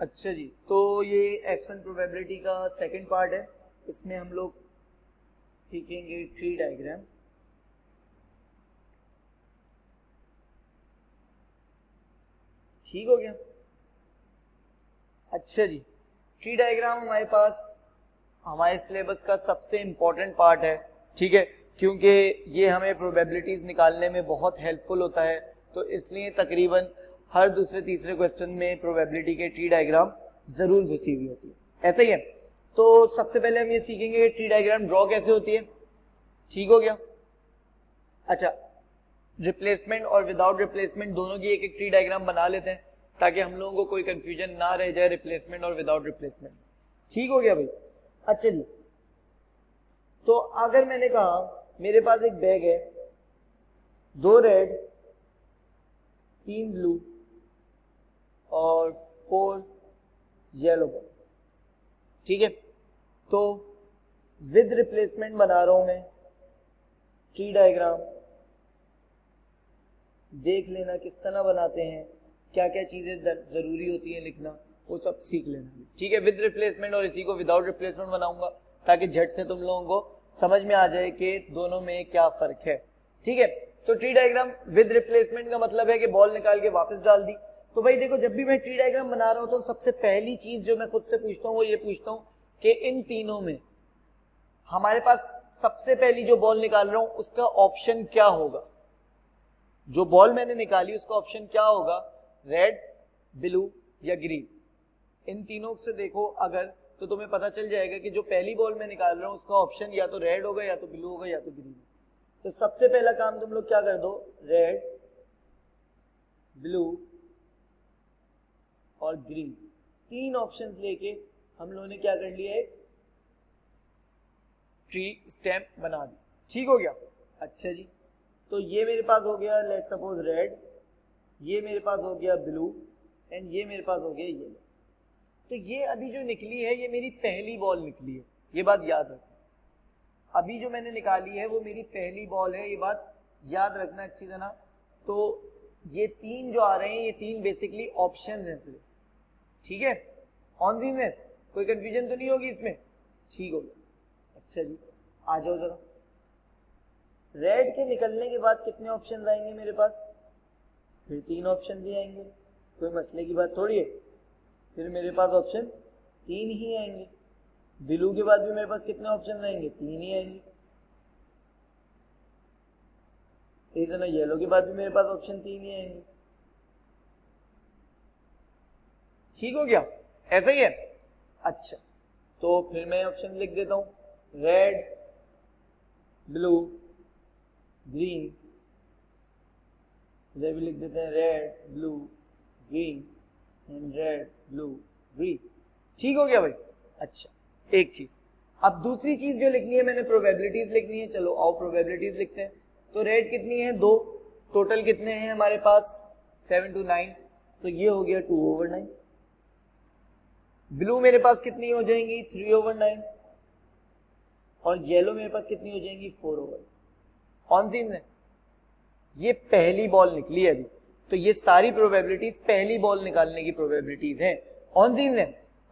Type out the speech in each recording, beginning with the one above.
अच्छा जी, तो ये S1 प्रोबेबिलिटी का सेकंड पार्ट है। इसमें हम लोग सीखेंगे ट्री डायग्राम। ठीक हो गया। अच्छा जी, ट्री डायग्राम हमारे पास हमारे सिलेबस का सबसे इंपॉर्टेंट पार्ट है, ठीक है, क्योंकि ये हमें प्रोबेबिलिटीज निकालने में बहुत हेल्पफुल होता है। तो इसलिए तकरीबन हर दूसरे तीसरे क्वेश्चन में प्रोबेबिलिटी के ट्री डायग्राम जरूर घुसी हुई होती है, ऐसा ही है। तो सबसे पहले हम ये सीखेंगे कि ट्री डायग्राम ड्रॉ कैसे होती है। ठीक हो गया। अच्छा, रिप्लेसमेंट और विदाउट रिप्लेसमेंट दोनों की एक एक ट्री डायग्राम बना लेते हैं ताकि हम लोगों को कोई कंफ्यूजन ना रह जाए रिप्लेसमेंट और विदाउट रिप्लेसमेंट। ठीक हो गया भाई। अच्छा जी, तो अगर मैंने कहा मेरे पास एक बैग है, 2 रेड 3 ब्लू और 4 येलो बॉल्स, ठीक है, तो विद रिप्लेसमेंट बना रहा हूं मैं ट्री डायग्राम। देख लेना किस तरह बनाते हैं, क्या क्या चीजें जरूरी होती हैं लिखना, वो सब सीख लेना, ठीक है। विद रिप्लेसमेंट और इसी को विदाउट रिप्लेसमेंट बनाऊंगा ताकि झट से तुम लोगों को समझ में आ जाए कि दोनों में क्या फर्क है, ठीक है। तो ट्री डायग्राम विद रिप्लेसमेंट का मतलब है कि बॉल निकाल के वापस डाल दी। तो भाई देखो, जब भी मैं ट्री डायग्राम बना रहा हूं तो सबसे पहली चीज जो मैं खुद से पूछता हूं वो ये पूछता हूं कि इन तीनों में हमारे पास सबसे पहली जो बॉल निकाल रहा हूं उसका ऑप्शन क्या होगा। जो बॉल मैंने निकाली उसका ऑप्शन क्या होगा, रेड, ब्लू या ग्रीन। इन तीनों से देखो अगर, तो तुम्हें पता चल जाएगा कि जो पहली बॉल मैं निकाल रहा हूं उसका ऑप्शन या तो रेड होगा या तो ब्लू होगा या तो ग्रीन। तो सबसे पहला काम तुम लोग क्या कर दो, रेड, ब्लू और ग्रीन, 3 ऑप्शंस लेके हम लोगों ने क्या कर लिया, एक ट्री स्टेम बना दी। ठीक हो गया। अच्छा जी, तो ये मेरे पास हो गया लेट सपोज रेड, ये मेरे पास हो गया ब्लू एंड ये मेरे पास हो गया येलो। तो ये अभी जो निकली है ये मेरी पहली बॉल निकली है, ये बात याद रखना। अभी जो मैंने निकाली है वो मेरी पहली बॉल है, ये बात याद रखना अच्छी तरह। तो ये 3 जो आ रहे हैं ये 3 बेसिकली ऑप्शंस हैं सिर्फ, ठीक है। ऑन सीन है, कोई कंफ्यूजन तो नहीं होगी इसमें। ठीक हो गया। अच्छा जी, आ जाओ जरा। रेड के निकलने के बाद कितने ऑप्शन आएंगे मेरे पास, फिर 3 ऑप्शन ही आएंगे, कोई मसले की बात थोड़ी है। फिर मेरे पास ऑप्शन 3 ही आएंगे। ब्लू के बाद भी मेरे पास कितने ऑप्शन आएंगे, 3 ही आएंगे। इस तरह येलो के बाद भी मेरे पास ऑप्शन 3 ही आएंगे। ठीक हो गया, ऐसा ही है। अच्छा, तो फिर मैं ऑप्शन लिख देता हूं, रेड, ब्लू, ग्रीन, इधर भी लिख देते हैं red, blue, green and red, blue, green. ठीक हो गया भाई। अच्छा, एक चीज, अब दूसरी चीज जो लिखनी है मैंने प्रोबेबिलिटीज लिखनी है। चलो आओ प्रोबेबिलिटीज लिखते हैं। तो रेड कितनी है, 2, टोटल कितने हैं हमारे पास 7 to 9, तो ये हो गया 2/9। ब्लू मेरे पास कितनी हो जाएंगी, 3/9 और येलो मेरे पास कितनी हो जाएंगी, 4/9। ऑन सीन है, ये पहली बॉल निकली है अभी, तो ये सारी प्रोबेबिलिटीज पहली बॉल निकालने की प्रोबेबिलिटीज हैं। ऑन सीन है।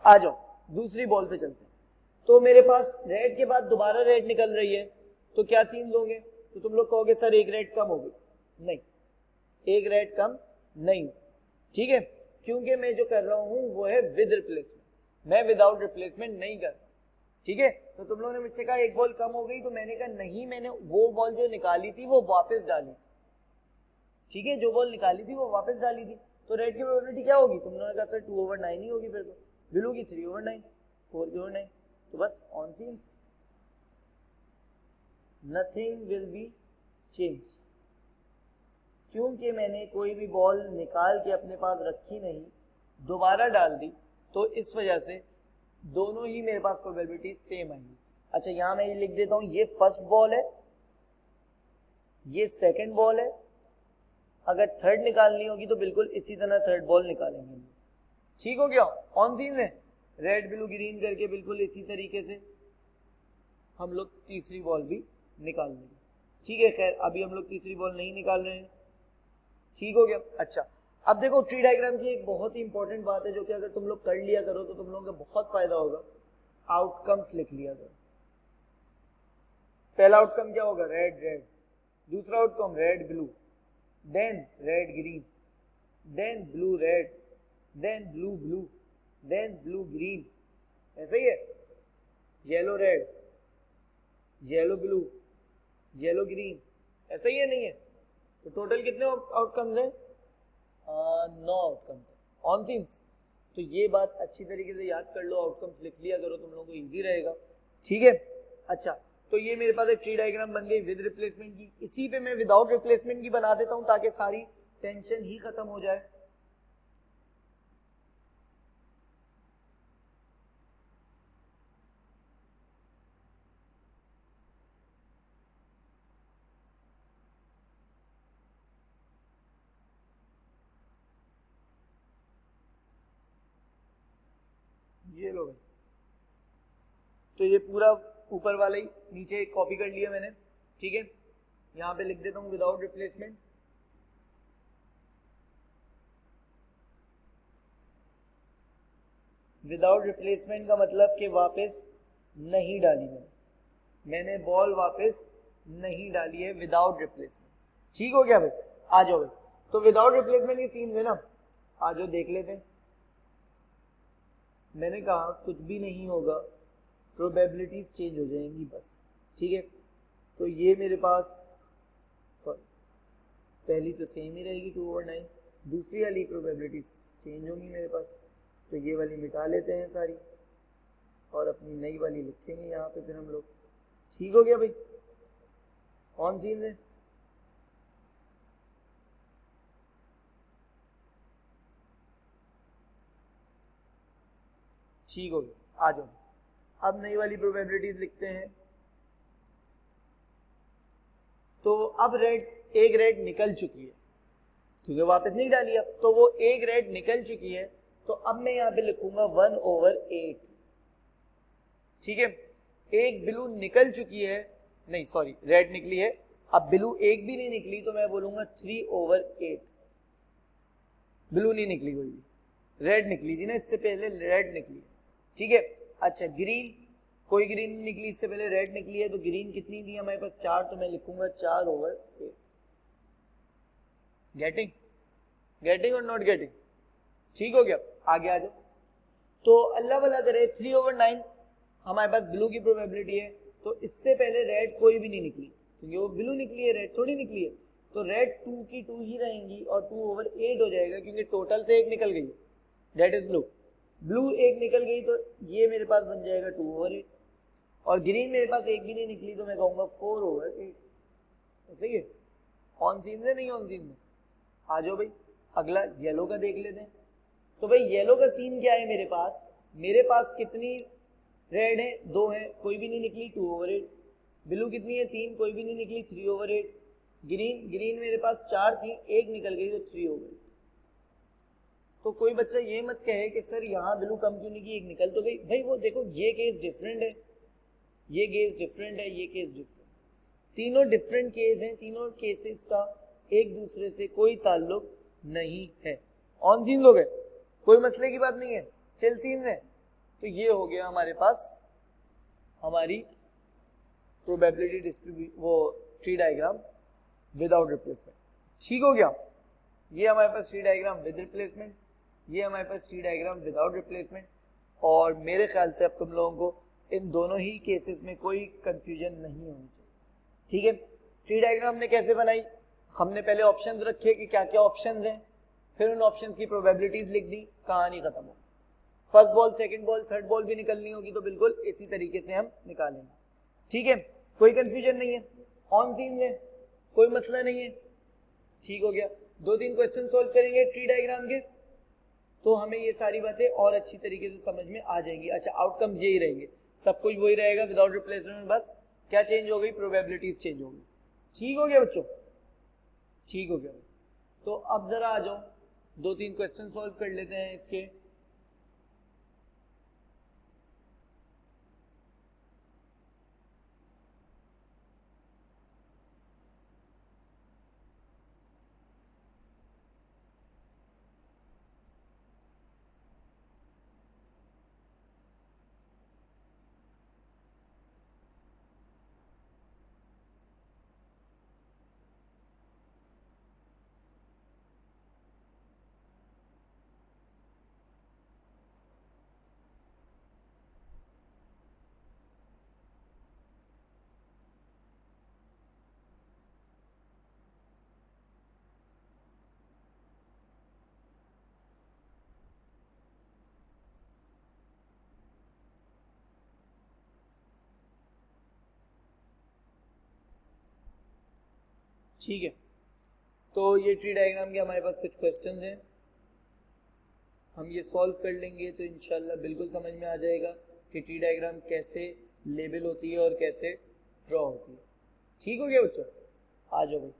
आ जाओ दूसरी बॉल पे चलते हैं। तो मेरे पास रेड के बाद दोबारा रेड निकल रही है, तो क्या सीन होंगे, तो तुम लोग कहोगे सर एक रेड कम होगी, नहीं, एक रेड कम नहीं, ठीक है, क्योंकि मैं जो कर रहा हूं वो है विद रिप्लेसमेंट, मैं विदाउट रिप्लेसमेंट नहीं कर रहा, ठीक है। तो तुम लोगों ने मुझसे कहा एक बॉल कम हो गई, तो मैंने कहा नहीं, मैंने वो बॉल जो निकाली थी वो वापस डाली, ठीक है, जो बॉल निकाली थी वो वापस डाली थी। तो रेड की प्रोबेबिलिटी क्या होगी, तुम लोगों ने कहा सर 2/9 ही होगी, फिर तो ब्लू की 3/9, 4/9, तो बस on scenes nothing will be change, क्योंकि मैंने कोई भी बॉल निकाल के अपने पास रखी नहीं, दोबारा डाल दी, तो इस वजह से दोनों ही मेरे पास प्रोबेबिलिटी सेम आएंगी। अच्छा, यहां मैं ये लिख देता हूं, ये फर्स्ट बॉल है, ये सेकंड बॉल है, अगर थर्ड निकालनी होगी तो बिल्कुल इसी तरह थर्ड बॉल निकालेंगे। ठीक हो गया। ऑन सीन है, रेड ब्लू ग्रीन करके बिल्कुल इसी तरीके से हम लोग तीसरी बॉल भी निकाल लेंगे, ठीक है। खैर अभी हम लोग तीसरी बॉल नहीं निकाल रहे हैं। ठीक हो गया। अच्छा, अब देखो ट्री डायग्राम की एक बहुत ही इंपॉर्टेंट बात है जो कि अगर तुम लोग कर लिया करो तो तुम लोगों को बहुत फायदा होगा। आउटकम्स लिख लिया करो। पहला आउटकम क्या होगा? Red red. दूसरा outcome red blue, then red green, then blue red, then blue blue, then blue green. ऐसा ही है। Yellow red, yellow blue, yellow green, ऐसा ही है नहीं है? तो टोटल कितने आउटकम्स हैं? 9 आउटकम्स है ऑन सीन्स। तो ये बात अच्छी तरीके से याद कर लो, आउटकम्स लिख लिया करो, तुम लोगों को इजी रहेगा। ठीक है, अच्छा तो ये मेरे पास एक ट्री डायग्राम बन गई विद रिप्लेसमेंट की। इसी पे मैं विदाउट रिप्लेसमेंट की बना देता हूं ताकि सारी टेंशन ही खत्म हो जाए। ये लो भाई, तो ये पूरा ऊपर वाला ही नीचे कॉपी कर लिया मैंने। ठीक है, यहां पे लिख देता हूं विदाउट रिप्लेसमेंट। विदाउट रिप्लेसमेंट का मतलब कि वापस नहीं डाली मैंने बॉल वापस नहीं डाली है विदाउट रिप्लेसमेंट। ठीक हो गया भाई? आ जाओ भाई, तो विदाउट रिप्लेसमेंट की सीन है ना, आ जाओ देख लेते हैं। मैंने कहा कुछ भी नहीं होगा, प्रोबेबिलिटीज चेंज हो जाएंगी बस। ठीक है, तो ये मेरे पास पहली तो सेम ही रहेगी 2/9, दूसरी वाली प्रोबेबिलिटीज चेंज होंगी मेरे पास, तो ये वाली मिटा लेते हैं सारी और अपनी नई वाली लिखेंगे यहाँ पे फिर हम लोग। ठीक हो गया भाई? ऑन सीन है। ठीक हो गया, आ जाओ। अब नई वाली प्रोबेबिलिटीज लिखते हैं। तो अब रेड, एक रेड निकल चुकी है क्योंकि वापस नहीं डाली, अब तो वो एक रेड निकल चुकी है, तो अब मैं यहाँ पे लिखूंगा 1/8। ठीक है, एक ब्लू निकल चुकी है, नहीं सॉरी रेड निकली है, अब ब्लू एक भी नहीं निकली तो मैं बोलूंगा 3/8। ब्लू नहीं निकली कोई भी, रेड निकली थी ना इससे पहले, रेड निकली। ठीक है, अच्छा ग्रीन, कोई ग्रीन नहीं निकली इससे पहले, रेड निकली है, तो ग्रीन कितनी थी हमारे पास? 4, तो मैं लिखूंगा 4/8। गेटिंग गेटिंग और नॉट गेटिंग? ठीक हो गया, आगे आ जाओ। तो अल्लाह भला करे 3/9 हमारे पास ब्लू की प्रोबेबिलिटी है, तो इससे पहले रेड कोई भी नहीं निकली क्योंकि वो ब्लू निकली है, रेड थोड़ी निकली है, तो रेड 2 की 2 ही रहेंगी और 2/8 हो जाएगा क्योंकि टोटल से एक निकल गई, दैट इज ब्लू। ब्लू एक निकल गई तो ये मेरे पास बन जाएगा 2/8, और ग्रीन मेरे पास एक भी नहीं निकली तो मैं कहूंगा 4/8। सही है? ऑन सीन है नहीं ऑन सीन है? आ जाओ भाई, अगला येलो का देख लेते हैं। तो भाई येलो का सीन क्या है मेरे पास? मेरे पास कितनी रेड है? 2 है, कोई भी नहीं निकली, 2/8। ब्लू कितनी है? 3, कोई भी नहीं निकली, 3/8। ग्रीन, ग्रीन मेरे पास 4 थी, एक निकल गई तो 3/8। तो कोई बच्चा ये मत कहे कि सर यहाँ ब्लू कम क्यों नहीं की, एक निकल तो गई। भाई वो देखो ये केस डिफरेंट है, ये केस डिफरेंट है, ये केस डिफरेंट, तीनों डिफरेंट केस हैं, तीनों केसेस का एक दूसरे से कोई ताल्लुक नहीं है। ऑन सीन हो गए, कोई मसले की बात नहीं है, चिल सीन है। तो ये हो गया हमारे पास हमारी प्रोबेबिलिटी डिस्ट्रीब्यूशन, वो ट्री डायग्राम विदाउट रिप्लेसमेंट। ठीक हो गया? ये हमारे पास ट्री डायग्राम विद रिप्लेसमेंट, ये हमारे पास ट्री डायग्राम विदाउट रिप्लेसमेंट। और मेरे ख्याल से अब तुम लोगों को इन दोनों ही केसेस में कोई कंफ्यूजन नहीं होनी चाहिए। ठीक है, ट्री डायग्राम हमने कैसे बनाई? हमने पहले ऑप्शंस रखे कि क्या क्या ऑप्शंस हैं, फिर उन ऑप्शंस की प्रोबेबिलिटीज लिख दी, कहानी खत्म हो। First ball, second ball, third ball भी निकलनी होगी तो बिल्कुल इसी तरीके से हम निकालेंगे। ठीक है, कोई कंफ्यूजन नहीं है, ऑन सीन है, कोई मसला नहीं है। ठीक हो गया, 2-3 क्वेश्चन सोल्व करेंगे ट्री डायग्राम के तो हमें ये सारी बातें और अच्छी तरीके से समझ में आ जाएंगी। अच्छा, आउटकम्स यही रहेंगे, सब कुछ वही रहेगा विदाउट रिप्लेसमेंट, बस क्या चेंज हो गई? प्रोबेबिलिटीज चेंज हो गई। ठीक हो गया बच्चों? ठीक हो गया। तो अब जरा आ जाओ, 2-3 क्वेश्चन सोल्व कर लेते हैं इसके। ठीक है, तो ये ट्री डायग्राम के हमारे पास कुछ क्वेश्चंस हैं, हम ये सॉल्व कर लेंगे तो इंशाल्लाह बिल्कुल समझ में आ जाएगा कि ट्री डायग्राम कैसे लेबल होती है और कैसे ड्रॉ होती है। ठीक हो गया बच्चों, आ जाओ भाई।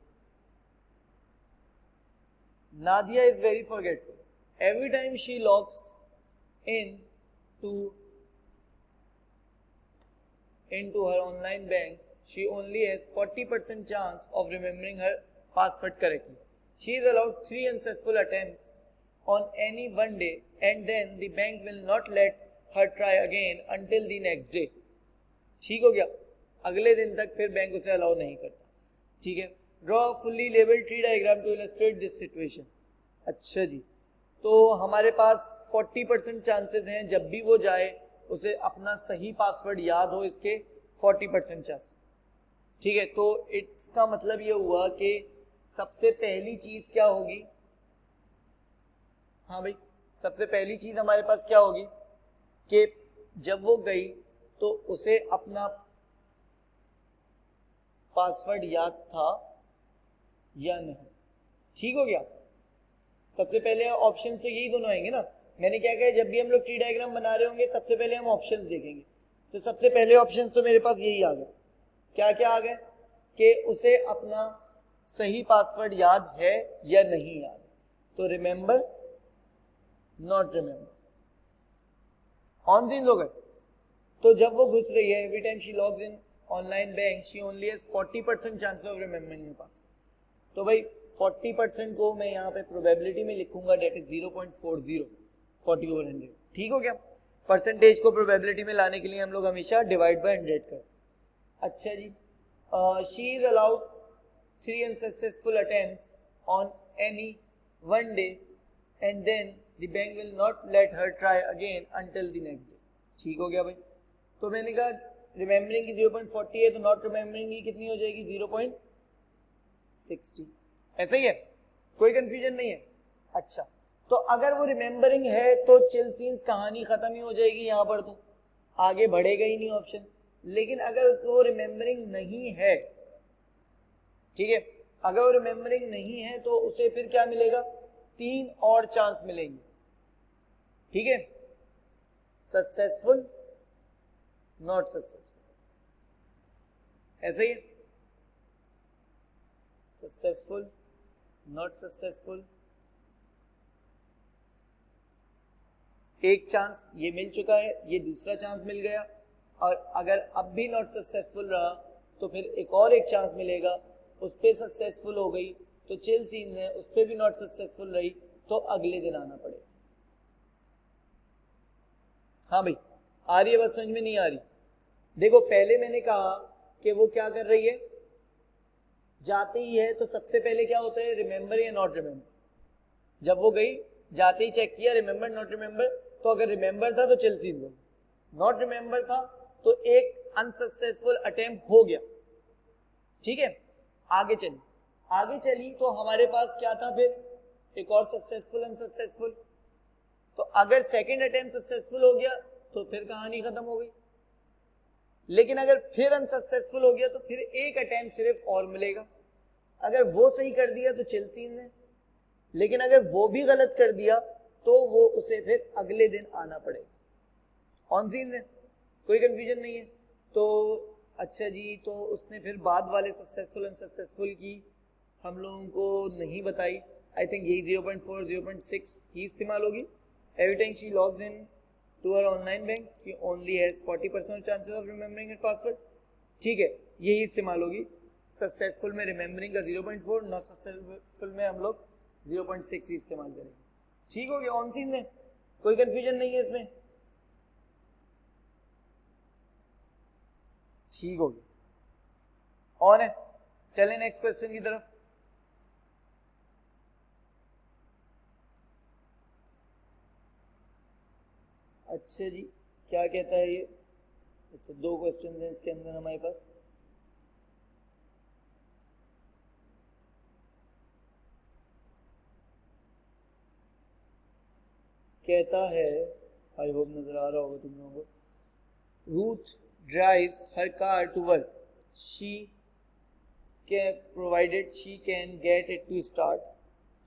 Nadia is very forgetful. Every time she logs into her online bank, she only has 40% chance of remembering her password correctly. She is allowed 3 unsuccessful attempts on any one day, and then the bank will not let her try again until the next day. ठीक हो गया, अगले दिन तक फिर bank उसे allow नहीं करता। ठीक है, draw fully labelled tree diagram to illustrate this situation. अच्छा जी, तो हमारे पास 40% चांसेस हैं जब भी वो जाए उसे अपना सही पासवर्ड याद हो, इसके 40% चांस। ठीक है, तो इसका मतलब ये हुआ कि सबसे पहली चीज क्या होगी, हाँ भाई, सबसे पहली चीज हमारे पास क्या होगी कि जब वो गई तो उसे अपना पासवर्ड याद था या नहीं। ठीक हो गया, सबसे पहले ऑप्शंस तो यही दोनों आएंगे ना। मैंने क्या कहा, जब भी हम लोग ट्री डायग्राम बना रहे होंगे सबसे पहले हम ऑप्शंस देखेंगे, तो सबसे पहले ऑप्शंस तो मेरे पास यही आ गए। क्या क्या आ गए कि उसे अपना सही पासवर्ड याद है या नहीं याद, तो remember, not remember, on scenes हो गए। तो जब वो घुस रही है, every time she logs in online bank, she only has 40% chance of remembering your password. तो भाई 40% को मैं यहाँ पे प्रोबेबिलिटी में लिखूंगा, डेट इज 0.40, 40 ओवर 100। ठीक हो गया, परसेंटेज को प्रोबेबिलिटी में लाने के लिए हम लोग हमेशा डिवाइड बाय 100 करते। अच्छा जी, she is allowed 3 unsuccessful attempts on any one day, and then the bank will not let her try again until the next day। ठीक हो गया भाई, तो मैंने कहा रिमेम्बरिंग की 0.40 है, तो नॉट रिमेम्बरिंग की कितनी हो जाएगी, 0.60। ऐसा ही है, कोई कंफ्यूजन नहीं है। अच्छा, तो अगर वो रिमेम्बरिंग है तो चिल सीन्स कहानी खत्म ही हो जाएगी, यहाँ पर तो आगे बढ़ेगा ही नहीं ऑप्शन। लेकिन अगर वो रिमेम्बरिंग नहीं है, ठीक है, अगर वो रिमेम्बरिंग नहीं है तो उसे फिर क्या मिलेगा, 3 और चांस मिलेंगे। ठीक है, सक्सेसफुल, नॉट सक्सेसफुल, ऐसे ही सक्सेसफुल, नॉट सक्सेसफुल, एक चांस ये मिल चुका है, ये दूसरा चांस मिल गया, और अगर अब भी नॉट सक्सेसफुल रहा तो फिर एक और एक चांस मिलेगा, उस पर सक्सेसफुल हो गई तो चिल सीन है, उस पर भी नॉट सक्सेसफुल रही तो अगले दिन आना पड़ेगा। हाँ भाई, आ रही है बात, समझ में नहीं आ रही? देखो पहले मैंने कहा कि वो क्या कर रही है, जाते ही है तो सबसे पहले क्या होता है, रिमेंबर या नॉट रिमेंबर। जब वो गई जाते ही चेक किया रिमेंबर नॉट रिमेंबर, तो अगर रिमेंबर था तो चिल सीन लो, नॉट रिमेंबर था तो एक अनसक्सेसफुल अटेम्प्ट हो गया। ठीक है, आगे चली तो हमारे पास क्या था, फिर एक और सक्सेसफुल अनसक्सेसफुल। तो अगर सेकंड अटेम्प्ट सक्सेसफुल हो गया तो फिर कहानी खत्म हो गई। लेकिन अगर फिर अनसक्सेसफुल हो गया तो फिर एक अटेम्प्ट सिर्फ और मिलेगा, अगर वो सही कर दिया तो चिल सीन है, लेकिन अगर वो भी गलत कर दिया तो वो उसे फिर अगले दिन आना पड़ेगा। ऑन सीन है, कोई कंफ्यूजन नहीं है। तो अच्छा जी, तो उसने फिर बाद वाले सक्सेसफुल अनसक्सेसफुल की हम लोगों को नहीं बताई। आई थिंक यही 0.4 0.6 ही इस्तेमाल होगी। Every time she logs in to her online bank she only has 40% chances of remembering it password. ठीक है, यही इस्तेमाल होगी। सक्सेसफुल में रिमेंबरिंग का 0.4, नॉट सक्सेसफुल में हम लोग 0.6 ही इस्तेमाल करेंगे। ठीक हो गया, ऑन सीन में कोई कंफ्यूजन नहीं है इसमें? ठीक हो गया, ऑन है। चलें नेक्स्ट क्वेश्चन की तरफ। अच्छा जी, क्या कहता है ये? अच्छा, 2 क्वेश्चन हैं इसके अंदर हमारे पास। कहता है, आई होप नजर आ रहा होगा तुम लोगों को, Ruth drives her car to work. She provided she can get it to start,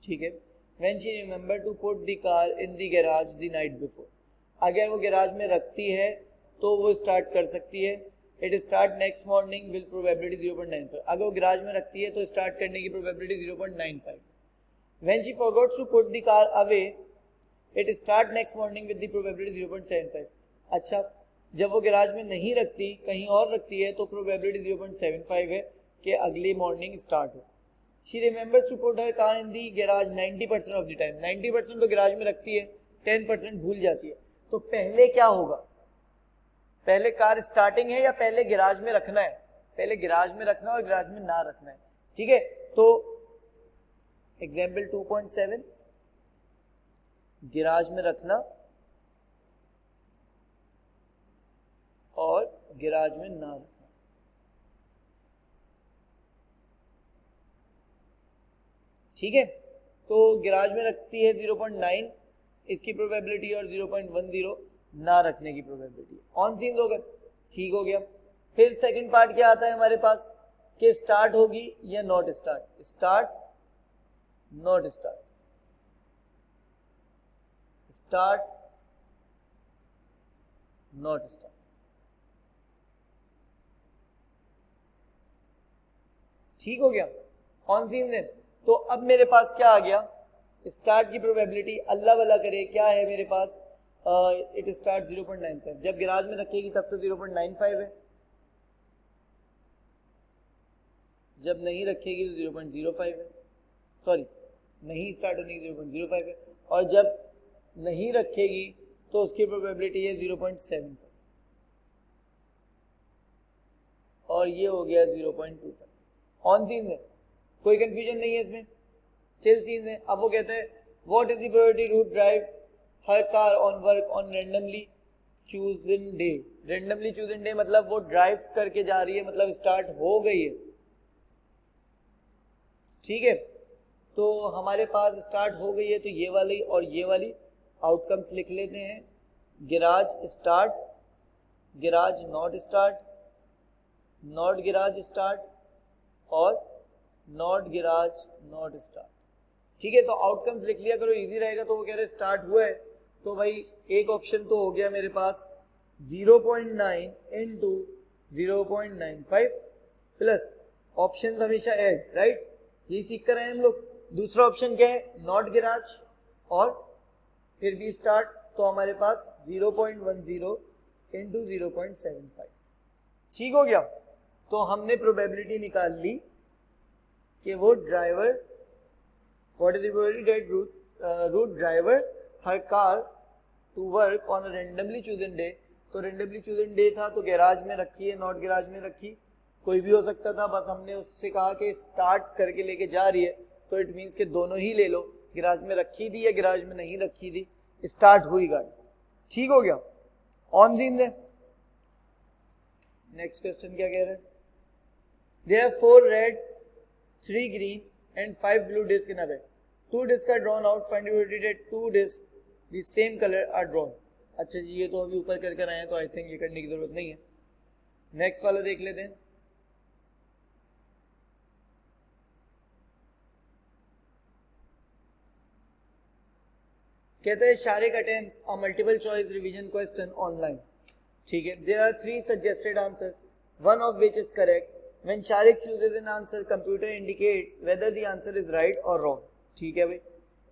ठीक है. When she remember to put the car in the garage the night before, अगर वो गैराज में रखती है तो वो स्टार्ट कर सकती है. It start next morning will probability 0.95, अगर वो गैराज में रखती है तो स्टार्ट करने की probability 0.95. When she forgot to put the car away, it start next morning with the probability 0.75. अच्छा, जब वो गैराज में नहीं रखती, कहीं और रखती है, तो probability 0.75 है कि अगली मॉर्निंग स्टार्ट हो. She remembers to put her car in the garage 90% of the time. 90% तो गैराज में रखती है, 10% भूल जाती है. तो पहले क्या होगा? पहले कार स्टार्टिंग है या पहले गैराज में रखना है? पहले गैराज में रखना और गैराज में ना रखना है. ठीक है, तो एग्जाम्पल 2.7, गैराज में रखना और गैराज में ना रखना. ठीक है, तो गैराज में रखती है 0.9 इसकी प्रोबेबिलिटी और 0.10 ना रखने की प्रोबेबिलिटी. ऑन सीन्स हो गए, ठीक हो गया. फिर सेकंड पार्ट क्या आता है हमारे पास कि स्टार्ट होगी या not start. Start not start, start not start. ठीक हो गया. ऑन सीन्स है, तो अब मेरे पास क्या आ गया? स्टार्ट की प्रोबेबिलिटी अल्लाह वाला करे क्या है मेरे पास? It start 0.95. जब गैराज में रखेगी तब तो 0.95 है, जब नहीं रखेगी तो 0.05 है. सॉरी, नहीं स्टार्ट होने की 0.05 है, और जब नहीं रखेगी तो उसकी प्रोबेबिलिटी है 0.75, और ये हो गया 0.25. ऑन सीन है, कोई कंफ्यूजन नहीं है इसमें, चिल सीन है. अब वो कहते हैं what is the probability to drive her car on work on randomly chosen day. Randomly chosen day मतलब वो ड्राइव करके जा रही है, मतलब स्टार्ट हो गई है. ठीक है, तो हमारे पास स्टार्ट हो गई है, तो ये वाली और ये वाली आउटकम्स लिख लेते हैं. Garage start, garage not start, not garage start और नॉट गैराज नॉट स्टार्ट. ठीक है, तो आउटकम्स लिख लिया करो, इजी रहेगा. तो वो कह रहे स्टार्ट हुआ है, तो भाई एक ऑप्शन तो हो गया मेरे पास 0.9 इंटू 0.95 प्लस ऑप्शन हमेशा ऐड, राइट, यही सीख कर आए हम लोग. दूसरा ऑप्शन क्या है? नॉट गैराज और फिर भी स्टार्ट, तो हमारे पास 0.10 इंटू 0.75. ठीक हो गया. तो हमने प्रोबेबिलिटी निकाल ली कि वो driver, what is the probability that Ruth driver her car to work on a randomly chosen day. तो रैंडमली चूजन डे था, तो गैराज में रखी है, नॉट गैराज में रखी, कोई भी हो सकता था. बस हमने उससे कहा कि स्टार्ट करके लेके जा रही है, तो इट मीन्स कि दोनों ही ले लो, गैराज में रखी थी या गैराज में नहीं रखी थी, स्टार्ट हुई गाड़ी. ठीक हो गया. ऑन सीन है. नेक्स्ट क्वेश्चन क्या कह रहे हैं? There are 4 red, 3 green and 5 blue discs in a bag. 2 discs are drawn out. Find the probability that 2 discs the same color are drawn. अच्छा जी, ये तो अभी ऊपर कर आए हैं, तो आई थिंक ये करने की जरूरत नहीं है. नेक्स्ट वाला देख लेते हैं. कहते हैं Sharik attempts a multiple choice revision question online. ठीक है, there are 3 suggested answers, one of which is correct. When Sharik chooses an answer, computer indicates whether the answer is right or wrong. ठीक है भाई.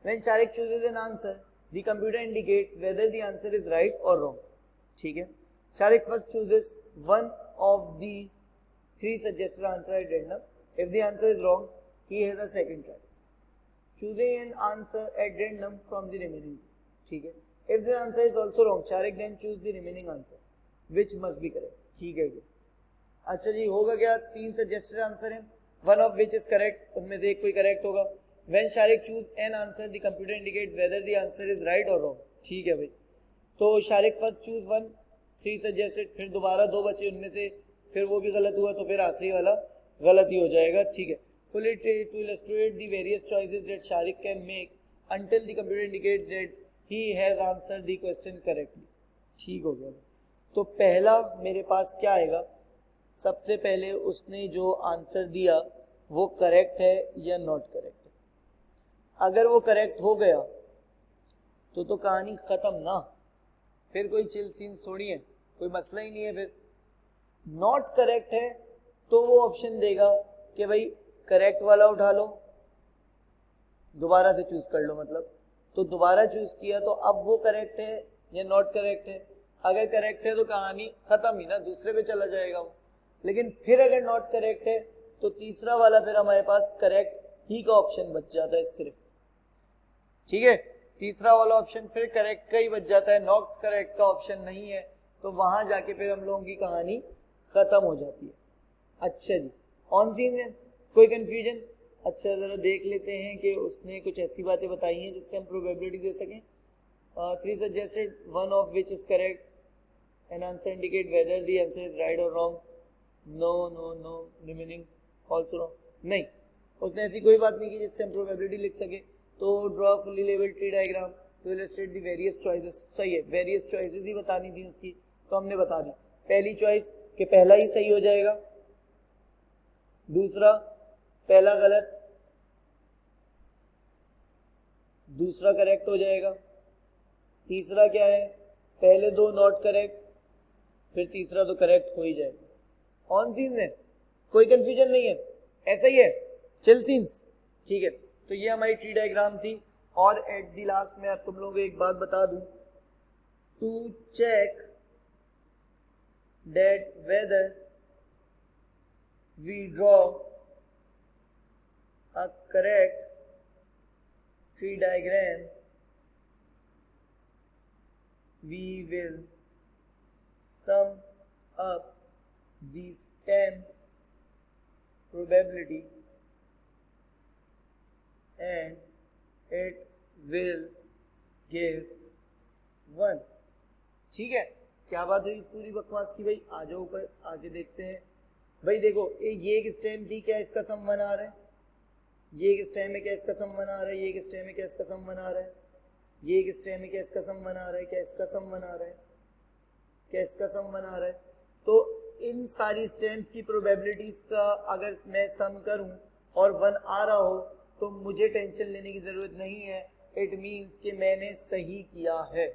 When Sharik chooses an answer, the computer indicates whether the answer is right or wrong. ठीक है. Sharik first chooses one of the 3 suggested answer at random. If the answer is wrong, he has a second try. Choosing an answer at random from the remaining. ठीक है. If the answer is also wrong, Sharik then choose the remaining answer, which must be correct. ठीक है. अच्छा जी, होगा क्या? 3 suggested answer हैं, one of which is correct, उनमें से एक कोई करेक्ट होगा. When Shariq choose an answer, the computer indicates whether the answer is right और रॉन्ग. ठीक है भाई. तो शारिक फर्स्ट चूज 1, 3 सजेस्टेड, फिर दोबारा 2 बचे, उनमें से फिर वो भी गलत हुआ, तो फिर आखिरी वाला गलत ही हो जाएगा. ठीक है. Fully to illustrate the various choices that Sharik can make until the computer indicates that he has answered the question correctly. ठीक हो गया. तो पहला मेरे पास क्या आएगा? सबसे पहले उसने जो आंसर दिया वो करेक्ट है या नॉट करेक्ट है। अगर वो करेक्ट हो गया तो कहानी खत्म ना, फिर कोई चिल सीन्स थोड़ी है, कोई मसला ही नहीं है। फिर नॉट करेक्ट है तो वो ऑप्शन देगा कि भाई करेक्ट वाला उठा लो, दोबारा से चूज कर लो, मतलब तो दोबारा चूज किया तो अब वो करेक्ट है या नॉट करेक्ट है। अगर करेक्ट है तो कहानी खत्म ही ना, दूसरे पे चला जाएगा वो। लेकिन फिर अगर नॉट करेक्ट है तो तीसरा वाला फिर हमारे पास करेक्ट ही का ऑप्शन बच जाता है सिर्फ, ठीक है। तीसरा वाला ऑप्शन फिर करेक्ट का ही बच जाता है, नॉट करेक्ट का ऑप्शन नहीं है, तो वहां जाके फिर हम लोगों की कहानी खत्म हो जाती है। अच्छा जी, ऑन सीन है, कोई कंफ्यूजन? अच्छा जरा देख लेते हैं कि उसने कुछ ऐसी बातें बताई हैं जिससे हम प्रोबेबिलिटी दे सकें। 3 suggested, one of which is correct, an answer indicate whether the answer is right or wrong. No, remaining also wrong. नहीं, उसने ऐसी कोई बात नहीं की जिससे हम प्रोबेबिलिटी लिख सके। तो draw fully labelled tree diagram to illustrate the various choices, सही है, वेरियस चॉइसेस ही बतानी थी उसकी, तो हमने बता दी। पहली चॉइस कि पहला ही सही हो जाएगा, दूसरा पहला गलत, दूसरा करेक्ट हो जाएगा, तीसरा क्या है, पहले दो नॉट करेक्ट, फिर तीसरा तो करेक्ट हो ही जाएगा। ऑन सीन्स है, कोई कंफ्यूजन नहीं है, ऐसा ही है, चिल सीन्स, ठीक है। तो ये हमारी ट्री डायग्राम थी। और एट द लास्ट में अब तुम लोगों को एक बात बता दूं, to check that whether we draw a correct tree diagram, we will sum up these 10 probability and it will give 1। ठीक है, क्या बात हुई इस पूरी बकवास की? भाई आ जाओ ऊपर, आगे देखते हैं। भाई देखो ये एक स्टेम थी, क्या इसका सम 1 आ रहा है? ये एक स्टेम है, क्या इसका सम 1 आ रहा है? ये एक स्टेम है, क्या इसका सम 1 आ रहा है? ये एक स्टेम है, क्या इसका सम 1 आ रहा है? क्या इसका सम 1 आ रहा है? क्या इसका सम 1 आ रहा है? तो इन सारी स्टेम्स की प्रोबेबिलिटीज का अगर मैं सम करूं और 1 आ रहा हो तो मुझे टेंशन लेने की जरूरत नहीं है, इट मींस कि मैंने सही किया है।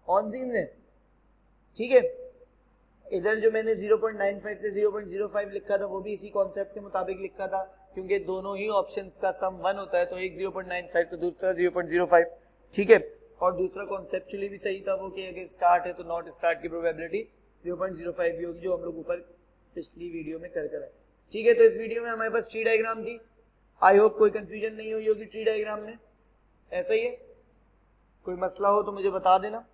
ऑन सीन है, ठीक है। इधर जो मैंने 0.95 से 0.05 लिखा था वो भी इसी कॉन्सेप्ट के मुताबिक लिखा था, क्योंकि दोनों ही ऑप्शंस का सम 1 होता है, तो एक 0.95 तो दूसरा 0.05, ठीक है। और दूसरा कॉन्सेप्चुअली भी सही था वो कि अगर स्टार्ट है तो नॉट स्टार्ट की प्रोबेबिलिटी 0.05 ही होगी, जो हम लोग ऊपर पिछली वीडियो में कर आए, ठीक है। तो इस वीडियो में हमारे पास ट्री डायग्राम थी। आई होप कोई कंफ्यूजन नहीं हुई होगी ट्री डायग्राम में, ऐसा ही है। कोई मसला हो तो मुझे बता देना।